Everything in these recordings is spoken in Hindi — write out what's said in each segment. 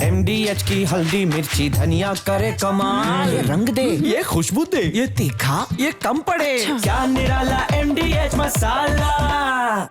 MDH की हल्दी मिर्ची धनिया करे कमाल। ये रंग दे, ये खुशबू दे, ये तीखा, ये कम पड़े। क्या निराला MDH मसाला।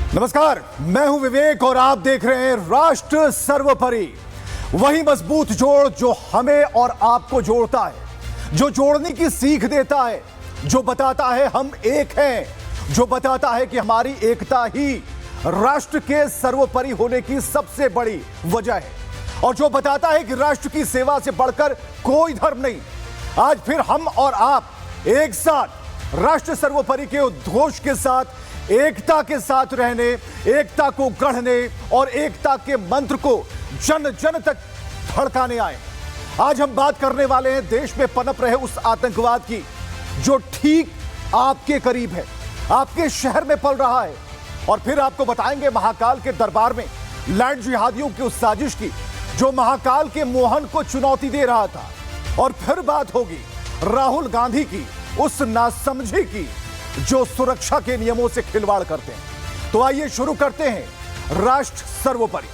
नमस्कार, मैं हूं विवेक और आप देख रहे हैं राष्ट्र सर्वोपरि। वही मजबूत जोड़ जो हमें और आपको जोड़ता है, जो जोड़ने की सीख देता है, जो बताता है हम एक हैं, जो बताता है कि हमारी एकता ही राष्ट्र के सर्वोपरि होने की सबसे बड़ी वजह है, और जो बताता है कि राष्ट्र की सेवा से बढ़कर कोई धर्म नहीं। आज फिर हम और आप एक साथ राष्ट्र सर्वोपरि के उद्घोष के साथ, एकता के साथ रहने, एकता को गढ़ने और एकता के मंत्र को जन जन तक धड़काने आए। आज हम बात करने वाले हैं देश में पनप रहे उस आतंकवाद की जो ठीक आपके करीब है, आपके शहर में पल रहा है। और फिर आपको बताएंगे महाकाल के दरबार में लैंड जिहादियों की उस साजिश की जो महाकाल के मोहन को चुनौती दे रहा था। और फिर बात होगी राहुल गांधी की उस नासमझी की जो सुरक्षा के नियमों से खिलवाड़ करते हैं। तो आइए शुरू करते हैं राष्ट्र सर्वोपरि।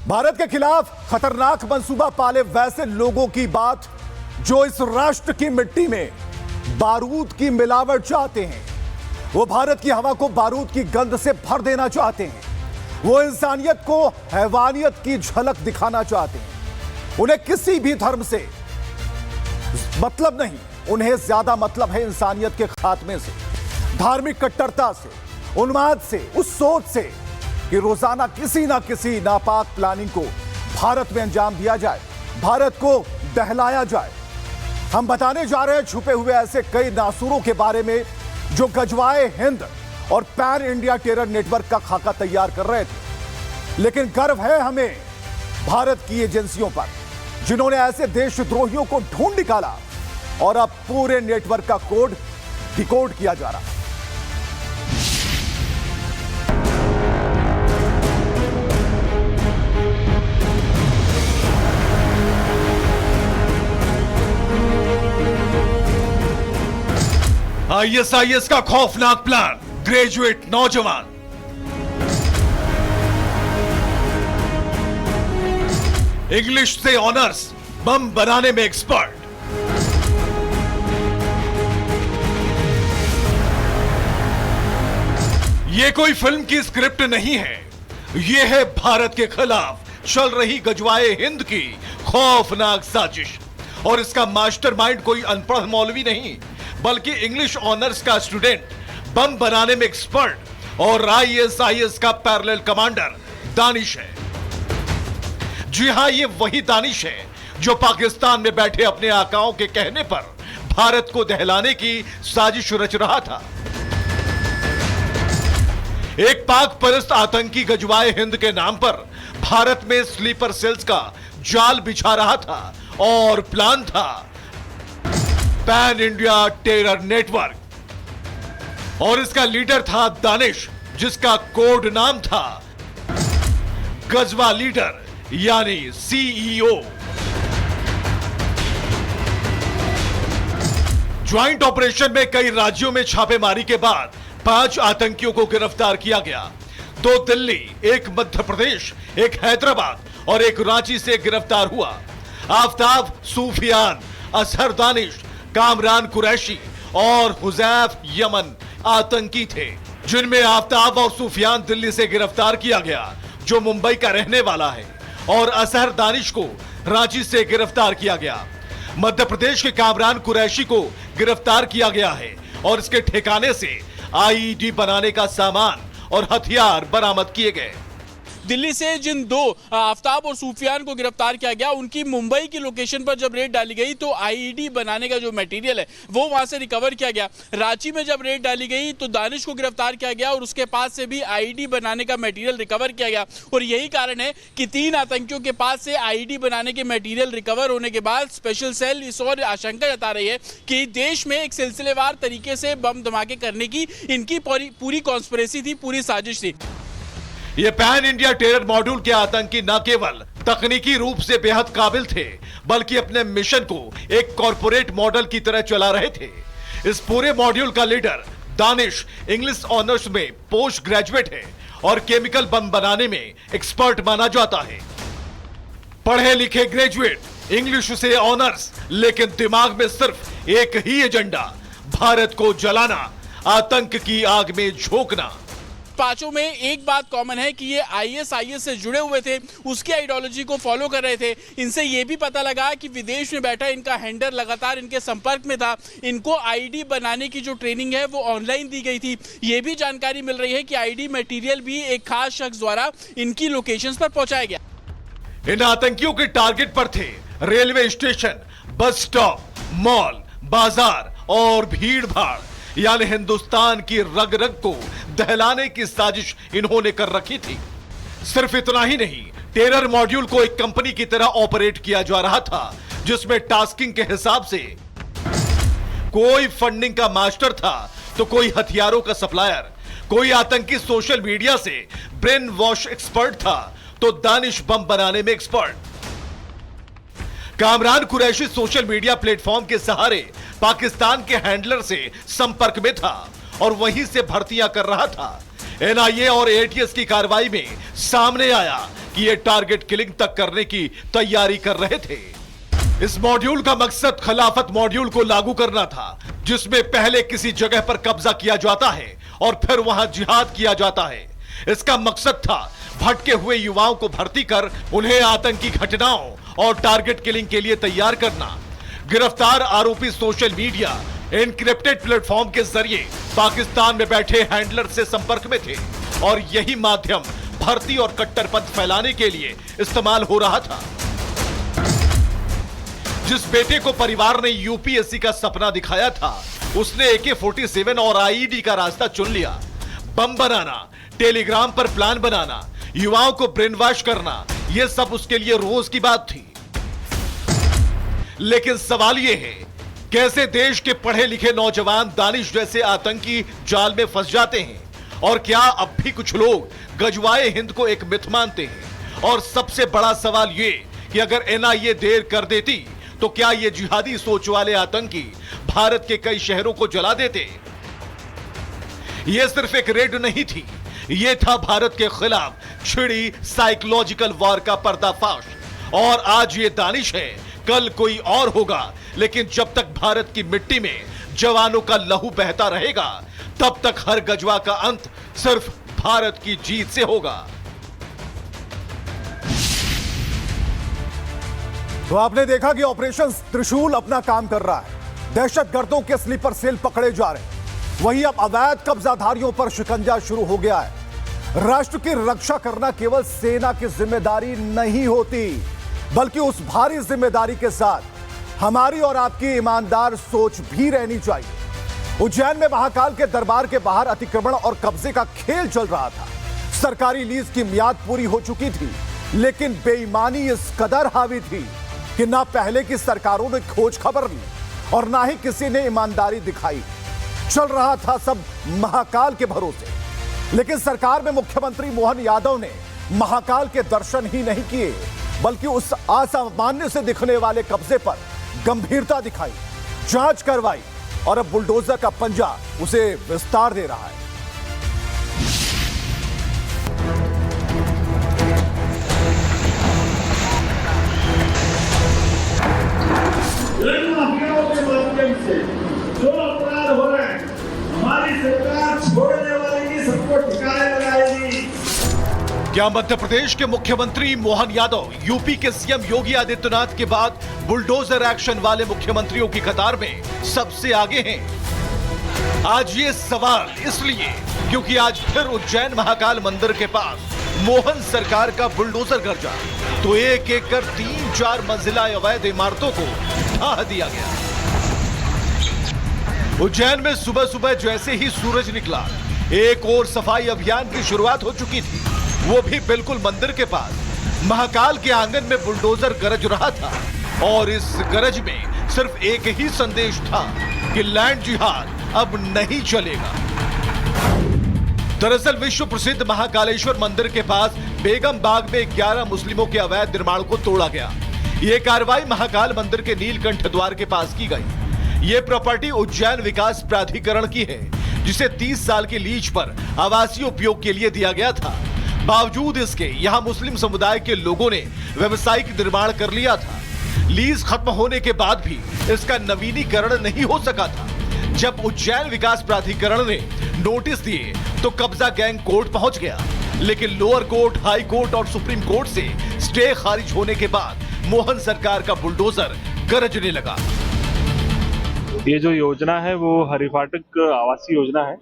भारत के खिलाफ खतरनाक मंसूबा पाले वैसे लोगों की बात जो इस राष्ट्र की मिट्टी में बारूद की मिलावट चाहते हैं। वो भारत की हवा को बारूद की गंध से भर देना चाहते हैं। वो इंसानियत को हैवानियत की झलक दिखाना चाहते हैं। उन्हें किसी भी धर्म से मतलब नहीं, उन्हें ज्यादा मतलब है इंसानियत के खात्मे से, धार्मिक कट्टरता से, उन्माद से, उस सोच से कि रोजाना किसी ना किसी नापाक प्लानिंग को भारत में अंजाम दिया जाए, भारत को दहलाया जाए। हम बताने जा रहे हैं छुपे हुए ऐसे कई नासूरों के बारे में जो गजवाए हिंद और पैन इंडिया टेरर नेटवर्क का खाका तैयार कर रहे थे। लेकिन गर्व है हमें भारत की एजेंसियों पर जिन्होंने ऐसे देशद्रोहियों को ढूंढ निकाला और अब पूरे नेटवर्क का कोड डिकोड किया जा रहा है। ISIS का खौफनाक प्लान, ग्रेजुएट नौजवान इंग्लिश से ऑनर्स, बम बनाने में एक्सपर्ट। ये कोई फिल्म की स्क्रिप्ट नहीं है, ये है भारत के खिलाफ चल रही गजवाए हिंद की खौफनाक साजिश। और इसका मास्टरमाइंड कोई अनपढ़ मौलवी नहीं, बल्कि इंग्लिश ऑनर्स का स्टूडेंट, बम बनाने में एक्सपर्ट और ISIS का पैरेलल कमांडर दानिश है। जी हां, ये वही दानिश है जो पाकिस्तान में बैठे अपने आकाओं के कहने पर भारत को दहलाने की साजिश रच रहा था। एक पाक परस्त आतंकी गजवाए हिंद के नाम पर भारत में स्लीपर सेल्स का जाल बिछा रहा था और प्लान था पैन इंडिया टेरर नेटवर्क। और इसका लीडर था दानिश, जिसका कोड नाम था गजवा लीडर यानी CEO। ज्वाइंट ऑपरेशन में कई राज्यों में छापेमारी के बाद 5 आतंकियों को गिरफ्तार किया गया। 2 दिल्ली, 1 मध्य प्रदेश, 1 हैदराबाद और 1 रांची से गिरफ्तार हुआ। आफ्ताब, सूफियान, असहर दानिश, कामरान कुरैशी और हुजैफ यमन आतंकी थे, जिनमें आफ्ताब और सूफियान दिल्ली से गिरफ्तार किया गया जो मुंबई का रहने वाला है, और असहर दानिश को रांची से गिरफ्तार किया गया। मध्य प्रदेश के कामरान कुरैशी को गिरफ्तार किया गया है और इसके ठिकाने से IED बनाने का सामान और हथियार बरामद किए गए। दिल्ली से जिन 2 आफ्ताब और सूफियान को गिरफ्तार किया गया, उनकी मुंबई की लोकेशन पर जब रेड डाली गई तो आईईडी बनाने का जो मटेरियल है वो वहां से रिकवर किया गया। रांची में जब रेड डाली गई तो दानिश को गिरफ्तार किया गया और उसके पास से भी आईईडी बनाने का मटेरियल रिकवर किया गया। और यही कारण है कि 3 आतंकियों के पास से आईईडी बनाने के मटेरियल रिकवर होने के बाद स्पेशल सेल इस और आशंका जता रही है कि देश में एक सिलसिलेवार तरीके से बम धमाके करने की इनकी पूरी कॉन्स्पिरेसी थी, पूरी साजिश थी। ये पैन इंडिया टेरर मॉड्यूल के आतंकी न केवल तकनीकी रूप से बेहद काबिल थे, बल्कि अपने मिशन को एक कॉर्पोरेट मॉडल की तरह चला रहे थे। इस पूरे मॉड्यूल का लीडर दानिश इंग्लिश ऑनर्स में पोस्ट ग्रेजुएट है और केमिकल बम बनाने में एक्सपर्ट माना जाता है। पढ़े लिखे ग्रेजुएट, इंग्लिश से ऑनर्स, लेकिन दिमाग में सिर्फ एक ही एजेंडा, भारत को जलाना, आतंक की आग में झोंकना। पांचों में एक बात कॉमन है कि ये आईएस से जुड़े हुए थे, उसकी आइडियोलॉजी को फॉलो कर रहे थे। इनसे ये भी पता लगा कि विदेश में बैठा इनका हैंडलर लगातार इनके संपर्क में था। इनको आईडी बनाने की जो ट्रेनिंग है वो ऑनलाइन दी गई थी। ये भी जानकारी मिल रही है कि आईडी मटेरियल भी एक खास शख्स द्वारा इनकी लोकेशंस पर पहुंचाया गया। इन आतंकियों के टारगेट पर थे railway station, bus stop, mall, बाजार और भीड़ भाड़, यानी हिंदुस्तान की रग रग को दहलाने की साजिश इन्होंने कर रखी थी। सिर्फ इतना ही नहीं, टेरर मॉड्यूल को एक कंपनी की तरह ऑपरेट किया जा रहा था, जिसमें टास्किंग के हिसाब से कोई फंडिंग का मास्टर था तो कोई हथियारों का सप्लायर, कोई आतंकी सोशल मीडिया से ब्रेन वॉश एक्सपर्ट था तो दानिश बम बनाने में expert. Kamran Qureshi social media platform के सहारे पाकिस्तान के हैंडलर से संपर्क में था और वहीं से भर्तियां कर रहा था। एनआईए और एटीएस की कार्रवाई में सामने आया कि ये टारगेट किलिंग तक करने की तैयारी कर रहे थे। इस मॉड्यूल का मकसद खिलाफत मॉड्यूल को लागू करना था, जिसमें पहले किसी जगह पर कब्जा किया जाता है और फिर वहां जिहाद किया जाता है। इसका मकसद था भटके हुए युवाओं को भर्ती कर उन्हें आतंकी घटनाओं और टारगेट किलिंग के लिए तैयार करना। गिरफ्तार आरोपी सोशल मीडिया एनक्रिप्टेड प्लेटफॉर्म के जरिए पाकिस्तान में बैठे हैंडलर से संपर्क में थे और यही माध्यम भर्ती और कट्टरपंथ फैलाने के लिए इस्तेमाल हो रहा था। जिस बेटे को परिवार ने यूपीएससी का सपना दिखाया था, उसने AK-47 और आईईडी का रास्ता चुन लिया। बम बनाना, टेलीग्राम पर प्लान बनाना, युवाओं को ब्रेन वॉश करना, यह सब उसके लिए रोज की बात थी। लेकिन सवाल यह है, कैसे देश के पढ़े लिखे नौजवान दानिश जैसे आतंकी जाल में फंस जाते हैं? और क्या अब भी कुछ लोग गजवाए हिंद को एक मिथ मानते हैं? और सबसे बड़ा सवाल यह कि अगर एनआईए देर कर देती तो क्या ये जिहादी सोच वाले आतंकी भारत के कई शहरों को जला देते? यह सिर्फ एक रेड नहीं थी, यह था भारत के खिलाफ छिड़ी साइकोलॉजिकल वॉर का पर्दाफाश। और आज ये दानिश है, कल कोई और होगा, लेकिन जब तक भारत की मिट्टी में जवानों का लहू बहता रहेगा, तब तक हर गजवा का अंत सिर्फ भारत की जीत से होगा। तो आपने देखा कि ऑपरेशन त्रिशूल अपना काम कर रहा है। दहशतगर्दों के स्लीपर सेल पकड़े जा रहे हैं, वहीं अब अवैध कब्जाधारियों पर शिकंजा शुरू हो गया है। राष्ट्र की रक्षा करना केवल सेना की जिम्मेदारी नहीं होती, बल्कि उस भारी जिम्मेदारी के साथ हमारी और आपकी ईमानदार सोच भी रहनी चाहिए। उज्जैन में महाकाल के दरबार के बाहर अतिक्रमण और कब्जे का खेल चल रहा था। सरकारी लीज की मियाद पूरी हो चुकी थी, लेकिन बेईमानी इस कदर हावी थी कि ना पहले की सरकारों ने खोज खबर ली और ना ही किसी ने ईमानदारी दिखाई। चल रहा था सब महाकाल के भरोसे। लेकिन सरकार में मुख्यमंत्री मोहन यादव ने महाकाल के दर्शन ही नहीं किए, बल्कि उस असामान्य से दिखने वाले कब्जे पर गंभीरता दिखाई, जांच करवाई और अब बुलडोजर का पंजा उसे विस्तार दे रहा है। के माध्यम से जो अपराध हो रहे हैं, हमारी सरकार छोड़ने वाली नहीं, सबको ठिकाने लगाएगी। क्या मध्य प्रदेश के मुख्यमंत्री मोहन यादव यूपी के सीएम योगी आदित्यनाथ के बाद बुलडोजर एक्शन वाले मुख्यमंत्रियों की कतार में सबसे आगे हैं? आज ये सवाल इसलिए क्योंकि आज फिर उज्जैन महाकाल मंदिर के पास मोहन सरकार का बुलडोजर गरजा, तो एक एक कर 3-4 मंजिला अवैध इमारतों को ढा दिया गया। उज्जैन में सुबह सुबह जैसे ही सूरज निकला, एक और सफाई अभियान की शुरुआत हो चुकी थी, वो भी बिल्कुल मंदिर के पास। महाकाल के आंगन में बुलडोजर गरज रहा था और इस गरज में सिर्फ एक ही संदेश था कि लैंड जिहाद अब नहीं चलेगा। दरअसल विश्व प्रसिद्ध महाकालेश्वर मंदिर के पास बेगम बाग में 11 मुस्लिमों के अवैध निर्माण को तोड़ा गया। ये कार्रवाई महाकाल मंदिर के नीलकंठ द्वार के पास की गई। ये प्रॉपर्टी उज्जैन विकास प्राधिकरण की है, जिसे 30 साल की लीज पर आवासीय उपयोग के लिए दिया गया था। बावजूद इसके यहाँ मुस्लिम समुदाय के लोगों ने व्यवसायिक निर्माण कर लिया था। लीज खत्म होने के बाद भी इसका नवीनीकरण नहीं हो सका था। जब उज्जैन विकास प्राधिकरण ने नोटिस दिए तो कब्जा गैंग कोर्ट पहुंच गया, लेकिन लोअर कोर्ट, हाई कोर्ट और सुप्रीम कोर्ट से स्टे खारिज होने के बाद मोहन सरकार का बुलडोजर गरजने लगा। ये जो योजना है वो हरिफाटक आवासीय योजना है,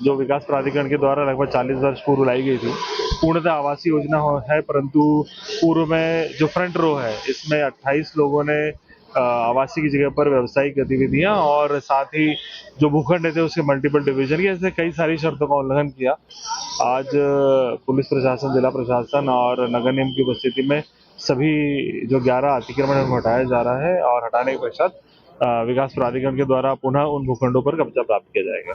जो विकास प्राधिकरण के द्वारा लगभग 40 वर्ष पूर्व लाई गई थी। पूर्णतः आवासीय योजना है, परंतु पूर्व में जो फ्रंट रो है इसमें 28 लोगों ने आवासीय की जगह पर व्यावसायिक गतिविधियां और साथ ही जो भूखंड थे उसके मल्टीपल डिवीजन, ऐसे कई सारी शर्तों का उल्लंघन किया। आज पुलिस प्रशासन, जिला प्रशासन और नगर निगम की उपस्थिति में सभी जो 11 अतिक्रमण को हटाया जा रहा है और हटाने के पश्चात विकास प्राधिकरण के द्वारा पुनः उन भूखंडों पर कब्जा प्राप्त किया जाएगा।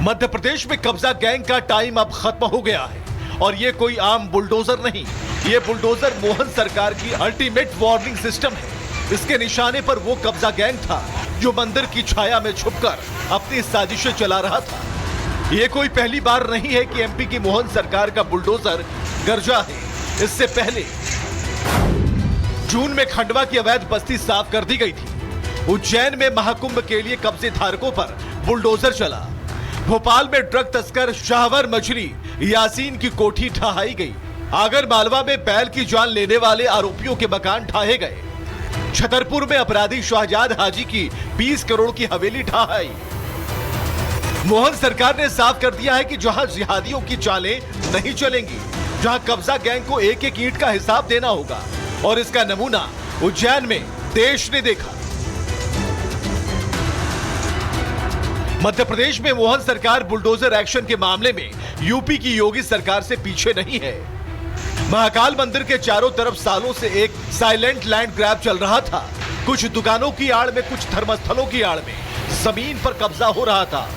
मध्य प्रदेश में कब्जा गैंग का टाइम अब खत्म हो गया है और ये कोई आम बुलडोजर नहीं, ये बुलडोजर मोहन सरकार की अल्टीमेट वार्निंग सिस्टम है। इसके निशाने पर वो कब्जा गैंग था जो मंदिर की छाया में छुपकर अपनी साजिशें चला रहा था। ये कोई पहली बार नहीं है कि एमपी की मोहन सरकार का बुलडोजर गरजा है। इससे पहले जून में खंडवा की अवैध बस्ती साफ कर दी गई थी। उज्जैन में महाकुंभ के लिए कब्जे धारकों पर बुलडोजर चला। भोपाल में ड्रग तस्कर शाहवर मछली यासीन की कोठी ढहाई गई। आगर मालवा में बैल की जान लेने वाले आरोपियों के मकान ढाए गए। छतरपुर में अपराधी शाहजाद हाजी की 20 करोड़ की हवेली ढहाई। मोहन सरकार ने साफ कर दिया है कि जहां जिहादियों की चालें नहीं चलेंगी, जहां कब्जा गैंग को एक एक ईंट का हिसाब देना होगा, और इसका नमूना उज्जैन में देश ने देखा। मध्य प्रदेश में मोहन सरकार बुलडोजर एक्शन के मामले में यूपी की योगी सरकार से पीछे नहीं है। महाकाल मंदिर के चारों तरफ सालों से एक साइलेंट लैंड ग्रैब चल रहा था। कुछ दुकानों की आड़ में, कुछ धर्मस्थलों की आड़ में जमीन पर कब्जा हो रहा था।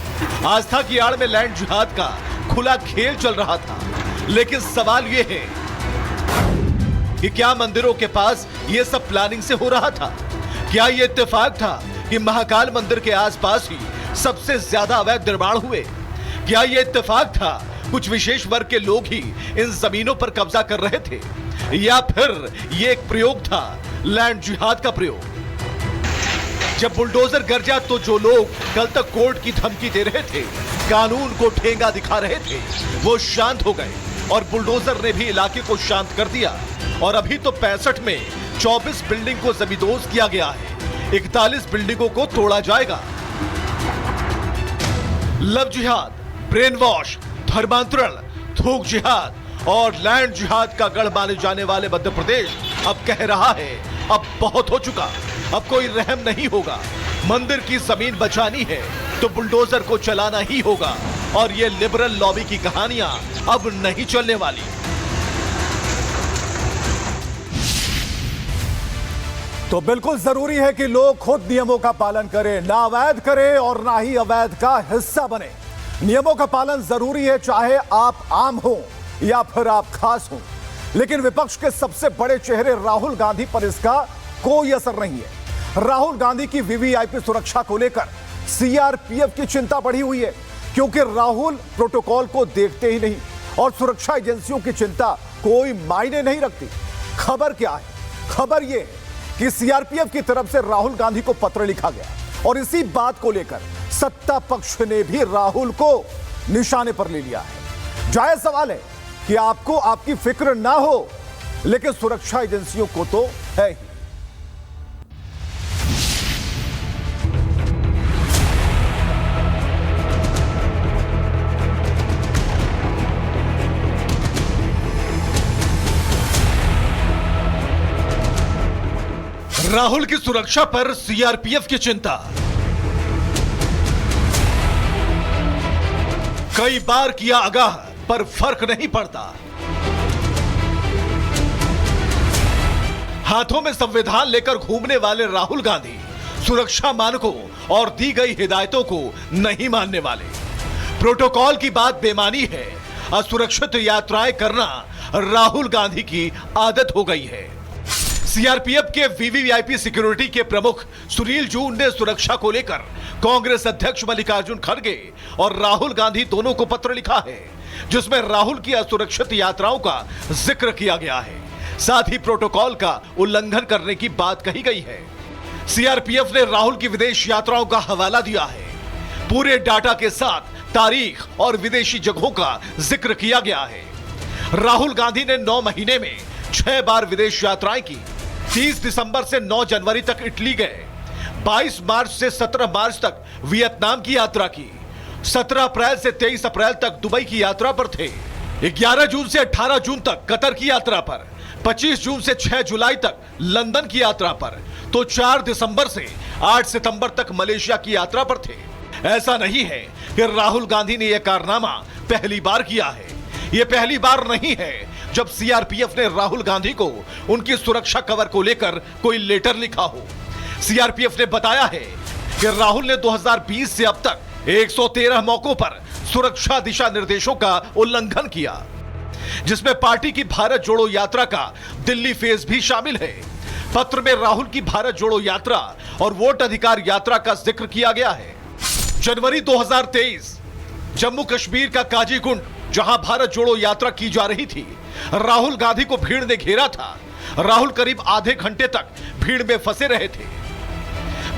आस्था की आड़ में लैंड जिहाद का खुला खेल चल रहा था। लेकिन सवाल यह है कि क्या मंदिरों के पास यह सब प्लानिंग से हो रहा था? क्या यह इत्तेफाक था कि महाकाल मंदिर के आसपास ही सबसे ज्यादा अवैध निर्माण हुए? क्या यह इत्तेफाक था कुछ विशेष वर्ग के लोग ही इन जमीनों पर कब्जा कर रहे थे, या फिर यह एक प्रयोग था, लैंड जिहाद का प्रयोग? जब बुलडोजर गरजा तो जो लोग कल तक कोर्ट की धमकी दे रहे थे, कानून को ठेंगा दिखा रहे थे, वो शांत हो गए और बुलडोजर ने भी इलाके को शांत कर दिया। और अभी तो 65 में 24 बिल्डिंग को जमींदोज किया गया है, 41 बिल्डिंगों को तोड़ा जाएगा। लव जिहाद, ब्रेन वॉश, धर्मांतरण, थूक जिहाद और लैंड जिहाद का गढ़ माने जाने वाले मध्य प्रदेश अब कह रहा है अब बहुत हो चुका, अब कोई रहम नहीं होगा। मंदिर की जमीन बचानी है तो बुलडोजर को चलाना ही होगा, और ये लिबरल लॉबी की कहानियां अब नहीं चलने वाली। तो बिल्कुल जरूरी है कि लोग खुद नियमों का पालन करें, ना अवैध करें और ना ही अवैध का हिस्सा बने। नियमों का पालन जरूरी है, चाहे आप आम हो या फिर आप खास हो। लेकिन विपक्ष के सबसे बड़े चेहरे राहुल गांधी पर इसका कोई असर नहीं है। राहुल गांधी की वीवीआईपी सुरक्षा को लेकर सीआरपीएफ की चिंता बढ़ी हुई है, क्योंकि राहुल प्रोटोकॉल को देखते ही नहीं और सुरक्षा एजेंसियों की चिंता कोई मायने नहीं रखती। खबर क्या है? खबर यह है कि सीआरपीएफ की तरफ से राहुल गांधी को पत्र लिखा गया और इसी बात को लेकर सत्ता पक्ष ने भी राहुल को निशाने पर ले लिया है। जायज सवाल है कि आपको आपकी फिक्र ना हो, लेकिन सुरक्षा एजेंसियों को तो है ही। राहुल की सुरक्षा पर सीआरपीएफ की चिंता। कई बार किया आगाह पर फर्क नहीं पड़ता। हाथों में संविधान लेकर घूमने वाले राहुल गांधी सुरक्षा मानकों और दी गई हिदायतों को नहीं मानने वाले। प्रोटोकॉल की बात बेमानी है, असुरक्षित यात्राएं करना राहुल गांधी की आदत हो गई है। सीआरपीएफ के वीवीआईपी सिक्योरिटी के प्रमुख सुनील जून ने सुरक्षा को लेकर कांग्रेस अध्यक्ष मल्लिकार्जुन खड़गे और राहुल गांधी दोनों को पत्र लिखा है, जिसमें राहुल की असुरक्षित यात्राओं का जिक्र किया गया है। साथ ही प्रोटोकॉल का उल्लंघन करने की बात कही गई है। सीआरपीएफ ने राहुल की विदेश यात्राओं का हवाला दिया है। पूरे डाटा के साथ तारीख और विदेशी जगहों का जिक्र किया गया है। राहुल गांधी ने 9 महीने में 6 बार विदेश यात्राएं की। 30 दिसंबर से 9 जनवरी तक इटली गए, 22 मार्च से 17 मार्च तक वियतनाम की यात्रा की, 17 अप्रैल से 23 अप्रैल तक दुबई की यात्रा पर थे, 11 जून से 18 जून तक कतर की यात्रा पर, 25 जून से 6 जुलाई तक लंदन की यात्रा पर, तो 4 दिसंबर से 8 सितंबर तक मलेशिया की यात्रा पर थे। ऐसा नहीं है कि राहुल गांधी ने यह कारनामा पहली बार किया है। यह पहली बार नहीं है जब सीआरपीएफ ने राहुल गांधी को उनकी सुरक्षा कवर को लेकर कोई लेटर लिखा हो। सीआरपीएफ ने बताया है कि राहुल ने 2020 से अब तक 113 मौकों पर सुरक्षा दिशा निर्देशों का उल्लंघन किया, जिसमें पार्टी की भारत जोड़ो यात्रा का दिल्ली फेज भी शामिल है। पत्र में राहुल की भारत जोड़ो यात्रा और वोट अधिकार यात्रा का जिक्र किया गया है। जनवरी 2023 जम्मू कश्मीर का काजीकुंड, जहां भारत जोड़ो यात्रा की जा रही थी, राहुल गांधी को भीड़ ने घेरा था। राहुल करीब आधे घंटे तक भीड़ में फंसे रहे थे।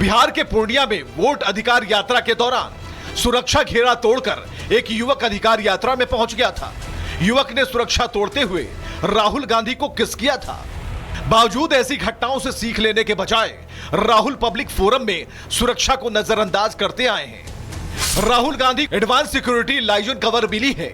बिहार के पूर्णिया में वोट अधिकार यात्रा के दौरान सुरक्षा घेरा तोड़कर एक युवक अधिकार यात्रा में पहुंच गया था। युवक ने सुरक्षा तोड़ते हुए राहुल गांधी को किस किया था। बावजूद ऐसी घटनाओं से सीख लेने के बजाय राहुल पब्लिक फोरम में सुरक्षा को नजरअंदाज करते आए हैं। Rahul Gandhi advance security liaison cover मिली है।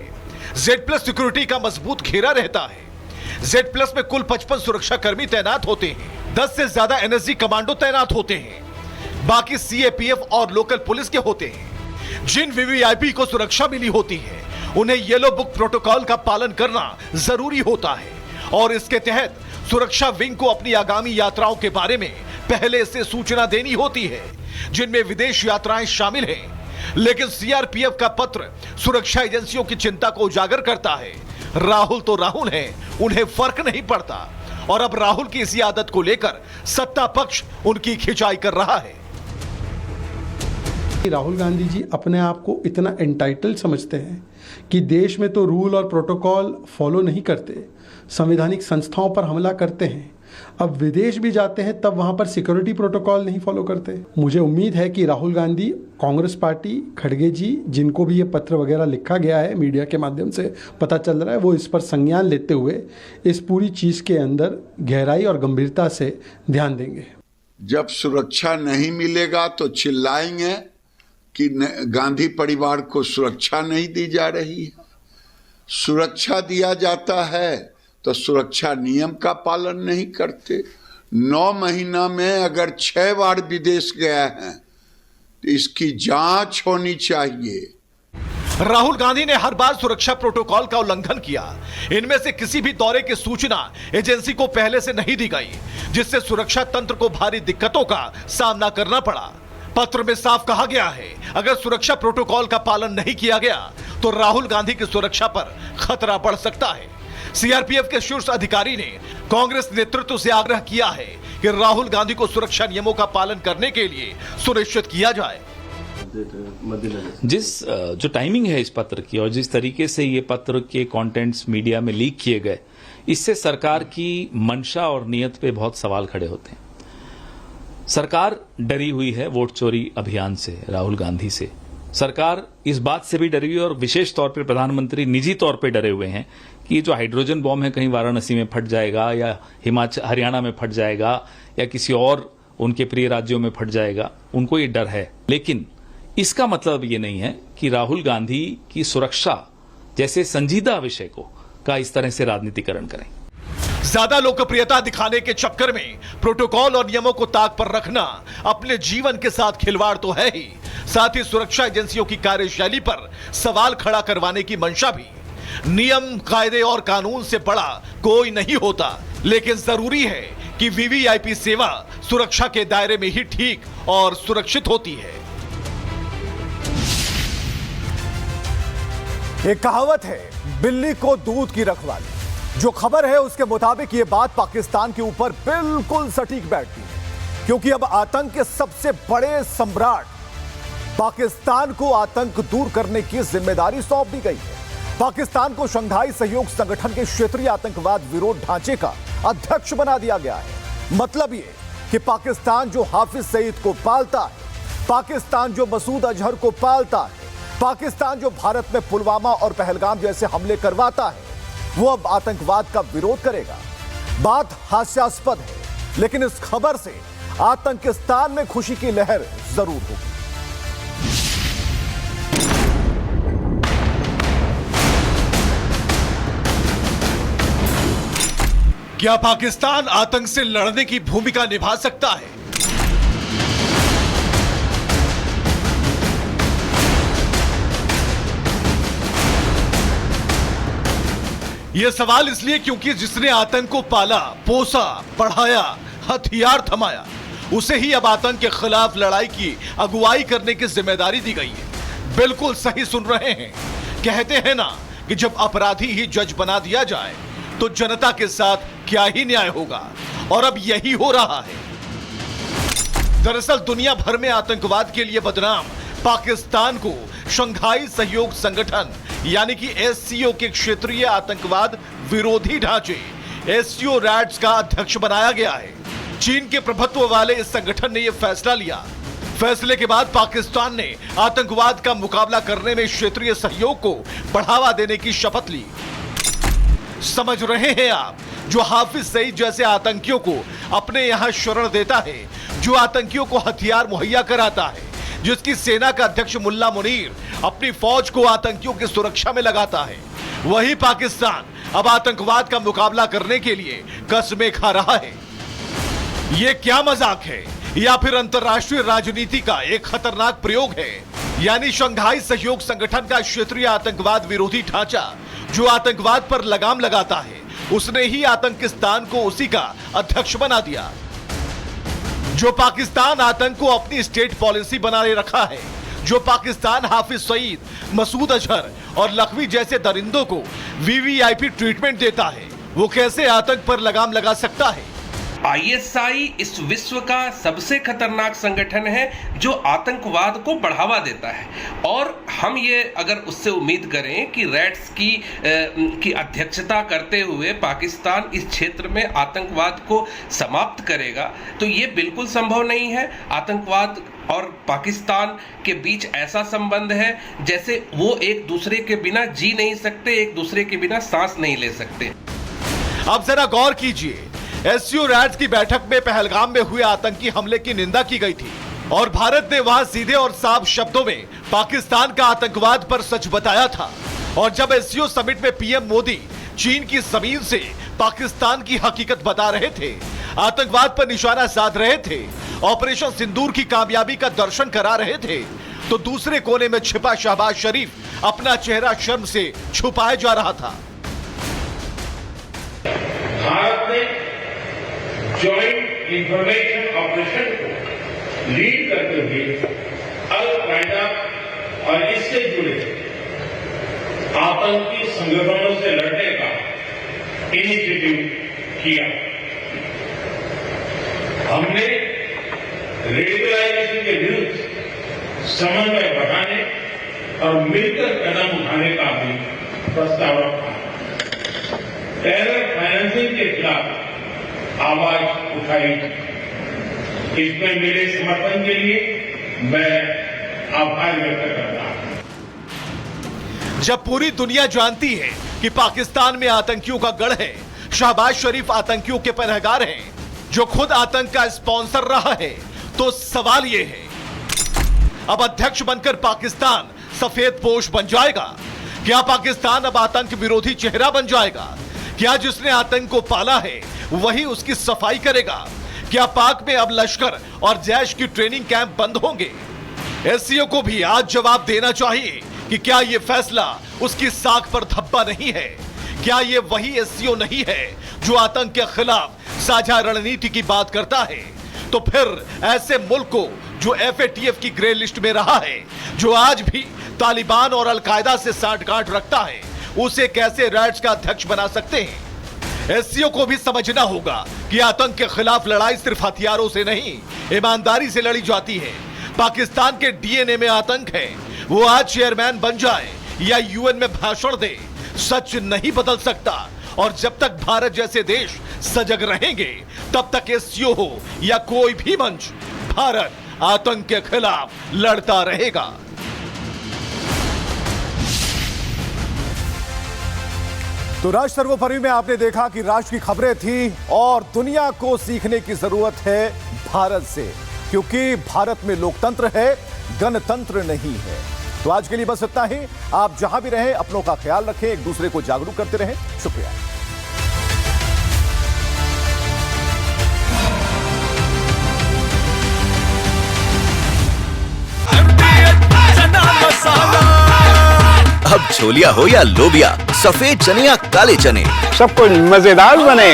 Z+ सिक्योरिटी का मजबूत घेरा रहता है। Z+ में कुल 55 सुरक्षा कर्मी तैनात होते हैं। 10 से ज्यादा NSG कमांडो तैनात होते हैं। बाकी CAPF और लोकल पुलिस के होते हैं। जिन वीवीआईपी को सुरक्षा मिली होती है, उन्हें येलो बुक प्रोटोकॉल का पालन करना जरूरी होता है और इसके तहत सुरक्षा विंग को अपनी आगामी यात्राओं के बारे में पहले से सूचना देनी होती है, जिनमें विदेश यात्राएं शामिल हैं। लेकिन सीआरपीएफ का पत्र सुरक्षा एजेंसियों की चिंता को उजागर करता है। राहुल तो राहुल हैं, उन्हें फर्क नहीं पड़ता और अब राहुल की इसी आदत को लेकर सत्ता पक्ष उनकी खिंचाई कर रहा है। राहुल गांधी जी अपने आप को इतना एंटाइटल समझते हैं कि देश में तो रूल और प्रोटोकॉल फॉलो नहीं करते, संवैधानिक संस्थाओं पर हमला करते हैं। अब विदेश भी जाते हैं तब वहां पर सिक्योरिटी प्रोटोकॉल नहीं फॉलो करते। मुझे उम्मीद है कि राहुल गांधी, कांग्रेस पार्टी, खड़गे जी, जिनको भी ये पत्र वगैरह लिखा गया है, मीडिया के माध्यम से पता चल रहा है, वो इस पर संज्ञान लेते हुए इस पूरी चीज़ के अंदर गहराई और गंभीरता से ध्यान देंगे। जब सुरक्षा नहीं मिलेगा तो चिल्लाएंगे कि गांधी परिवार को सुरक्षा नहीं दी जा रही है। सुरक्षा दिया जाता है तो सुरक्षा नियम का पालन नहीं करते। 9 महीना में अगर 6 बार विदेश गया है तो इसकी जांच होनी चाहिए। राहुल गांधी ने हर बार सुरक्षा प्रोटोकॉल का उल्लंघन किया। इनमें से किसी भी दौरे की सूचना एजेंसी को पहले से नहीं दी गई, जिससे सुरक्षा तंत्र को भारी दिक्कतों का सामना करना पड़ा। पत्र में साफ कहा गया है, अगर सुरक्षा प्रोटोकॉल का पालन नहीं किया गया तो राहुल गांधी की सुरक्षा पर खतरा बढ़ सकता है। सीआरपीएफ के शीर्ष अधिकारी ने कांग्रेस नेतृत्व से आग्रह किया है कि राहुल गांधी को सुरक्षा नियमों का पालन करने के लिए सुनिश्चित किया जाए। जो टाइमिंग है इस पत्र की और जिस तरीके से ये पत्र के कंटेंट्स मीडिया में लीक किए गए, इससे सरकार की मंशा और नियत पे बहुत सवाल खड़े होते हैं। सरकार डरी हुई है वोट चोरी अभियान से, राहुल गांधी से। सरकार इस बात से भी डरी हुई है और विशेष तौर पर प्रधानमंत्री निजी तौर पे डरे हुए हैं कि जो हाइड्रोजन बॉम्ब है कहीं वाराणसी में फट जाएगा या हरियाणा में फट जाएगा या किसी और उनके प्रिय राज्यों में फट जाएगा। उनको ये डर है, लेकिन इसका मतलब ये नहीं है कि राहुल गांधी की सुरक्षा जैसे संजीदा विषय का इस तरह से राजनीतिकरण करें। ज्यादा लोकप्रियता दिखाने के चक्कर में प्रोटोकॉल और नियमों को ताक पर रखना अपने जीवन के साथ खिलवाड़ तो है ही, साथ ही सुरक्षा एजेंसियों की कार्यशैली पर सवाल खड़ा करवाने की मंशा भी। नियम, कायदे और कानून से बड़ा कोई नहीं होता, लेकिन जरूरी है कि वीवीआईपी सेवा सुरक्षा के दायरे में ही ठीक और सुरक्षित होती है। एक कहावत है, बिल्ली को दूध की रखवाली। जो खबर है उसके मुताबिक ये बात पाकिस्तान के ऊपर बिल्कुल सटीक बैठती है, क्योंकि अब आतंक के सबसे बड़े सम्राट पाकिस्तान को आतंक दूर करने की जिम्मेदारी सौंप दी गई है। पाकिस्तान को शंघाई सहयोग संगठन के क्षेत्रीय आतंकवाद विरोध ढांचे का अध्यक्ष बना दिया गया है। मतलब ये कि पाकिस्तान जो हाफिज सईद को पालता है, पाकिस्तान जो मसूद अजहर को पालता है, पाकिस्तान जो भारत में पुलवामा और पहलगाम जैसे हमले करवाता है, वो अब आतंकवाद का विरोध करेगा। बात हास्यास्पद है, लेकिन इस खबर से आतंकिस्तान में खुशी की लहर जरूर होगी। क्या पाकिस्तान आतंक से लड़ने की भूमिका निभा सकता है? यह सवाल इसलिए क्योंकि जिसने आतंक को पाला, पोसा, पढ़ाया, हथियार थमाया, उसे ही अब आतंक के खिलाफ लड़ाई की अगुवाई करने की जिम्मेदारी दी गई है। बिल्कुल सही सुन रहे हैं। कहते हैं ना कि जब अपराधी ही जज बना दिया जाए तो जनता के साथ क्या ही न्याय होगा, और अब यही हो रहा है। दरअसल दुनिया भर में आतंकवाद के लिए बदनाम पाकिस्तान को शंघाई सहयोग संगठन यानी कि एससीओ के क्षेत्रीय आतंकवाद विरोधी ढांचे एससीओ रैड्स का अध्यक्ष बनाया गया है। चीन के प्रभुत्व वाले इस संगठन ने यह फैसला लिया। फैसले के बाद पाकिस्तान ने आतंकवाद का मुकाबला करने में क्षेत्रीय सहयोग को बढ़ावा देने की शपथ ली। समझ रहे हैं आप, जो हाफिज सईद जैसे आतंकियों को अपने यहां शरण देता है, जो आतंकियों को हथियार मुहैया कराता है, जिसकी सेना का अध्यक्ष मुल्ला मुनीर अपनी फौज को आतंकियों की सुरक्षा में लगाता है, वही पाकिस्तान अब आतंकवाद का मुकाबला करने के लिए कसमें खा रहा है। यह क्या मजाक है या फिर अंतर्राष्ट्रीय राजनीति का एक खतरनाक प्रयोग है? यानी शंघाई सहयोग संगठन का क्षेत्रीय आतंकवाद विरोधी ढांचा जो आतंकवाद पर लगाम लगाता है, उसने ही आतंकिस्तान को उसी का अध्यक्ष बना दिया। जो पाकिस्तान आतंक को अपनी स्टेट पॉलिसी बनाए रखा है, जो पाकिस्तान हाफिज सईद, मसूद अजहर और लखवी जैसे दरिंदों को वीवीआईपी ट्रीटमेंट देता है, वो कैसे आतंक पर लगाम लगा सकता है? आईएसआई इस विश्व का सबसे खतरनाक संगठन है जो आतंकवाद को बढ़ावा देता है, और हम ये अगर उससे उम्मीद करें कि रैड्स की अध्यक्षता करते हुए पाकिस्तान इस क्षेत्र में आतंकवाद को समाप्त करेगा, तो ये बिल्कुल संभव नहीं है। आतंकवाद और पाकिस्तान के बीच ऐसा संबंध है जैसे वो एक दूसरे के बिना जी नहीं सकते, एक दूसरे के बिना सांस नहीं ले सकते। अब जरा गौर कीजिए, एससीओ रैड्स की बैठक में पहलगाम में हुए आतंकी हमले की निंदा की गई थी और भारत ने वहां सीधे और साफ शब्दों में पाकिस्तान का आतंकवाद पर सच बताया था। और जब एससीओ समिट में पीएम मोदी चीन की जमीन से पाकिस्तान की हकीकत बता रहे थे, आतंकवाद पर निशाना साध रहे थे, ऑपरेशन सिंदूर की कामयाबी का दर्शन करा रहे थे, तो दूसरे कोने में छिपा शहबाज शरीफ अपना चेहरा शर्म से छुपाए जा रहा था। भारत ने जॉइंट इंफॉर्मेशन ऑपरेशन को लीड करते हुए अल कायदा और इससे जुड़े आतंकी संगठनों से लड़ने का इनिशिएटिव किया। हमने रेडिकलाइजेशन के विरुद्ध समन्वय बढ़ाने और मिलकर कदम उठाने का भी प्रस्ताव रखा। टेरर फाइनेंसिंग के खिलाफ आवाज उठाई। इसमें मेरे समर्थन के लिए मैं आभार व्यक्त करता हूं। जब पूरी दुनिया जानती है कि पाकिस्तान में आतंकियों का गढ़ है, शहबाज शरीफ आतंकियों के पहरेदार हैं, जो खुद आतंक का स्पॉन्सर रहा है, तो सवाल यह है, अब अध्यक्ष बनकर पाकिस्तान सफेद पोश बन जाएगा? क्या पाकिस्तान अब आतंक विरोधी चेहरा बन जाएगा? क्या जिसने आतंक को पाला है वही उसकी सफाई करेगा? क्या पाक में अब लश्कर और जैश की ट्रेनिंग कैंप बंद होंगे? एससीओ को भी आज जवाब देना चाहिए कि क्या यह फैसला उसकी साख पर धब्बा नहीं है? क्या यह वही एससीओ नहीं है जो आतंक के खिलाफ साझा रणनीति की बात करता है? तो फिर ऐसे मुल्क को जो एफएटीएफ की ग्रे लिस्ट में रहा है, जो आज भी तालिबान और अलकायदा से सांठगांठ रखता है, उसे कैसे रैट्स का अध्यक्ष बना सकते हैं? एससीओ को भी समझना होगा कि आतंक के खिलाफ लड़ाई सिर्फ हथियारों से नहीं, ईमानदारी से लड़ी जाती है। पाकिस्तान के डीएनए में आतंक है। वो आज चेयरमैन बन जाए या यूएन में भाषण दे, सच नहीं बदल सकता। और जब तक भारत जैसे देश सजग रहेंगे, तब तक एससीओ हो या कोई भी मंच, भारत आतंक के खिलाफ लड़ता रहेगा। तो राष्ट्र सर्वोपरि में आपने देखा कि राष्ट्र की खबरें थी और दुनिया को सीखने की जरूरत है भारत से, क्योंकि भारत में लोकतंत्र है, गणतंत्र नहीं है। तो आज के लिए बस इतना ही। आप जहां भी रहें अपनों का ख्याल रखें, एक दूसरे को जागरूक करते रहें। शुक्रिया। अब छोलिया हो या लोबिया, सफेद चने या काले चने, सब कुछ मजेदार बने।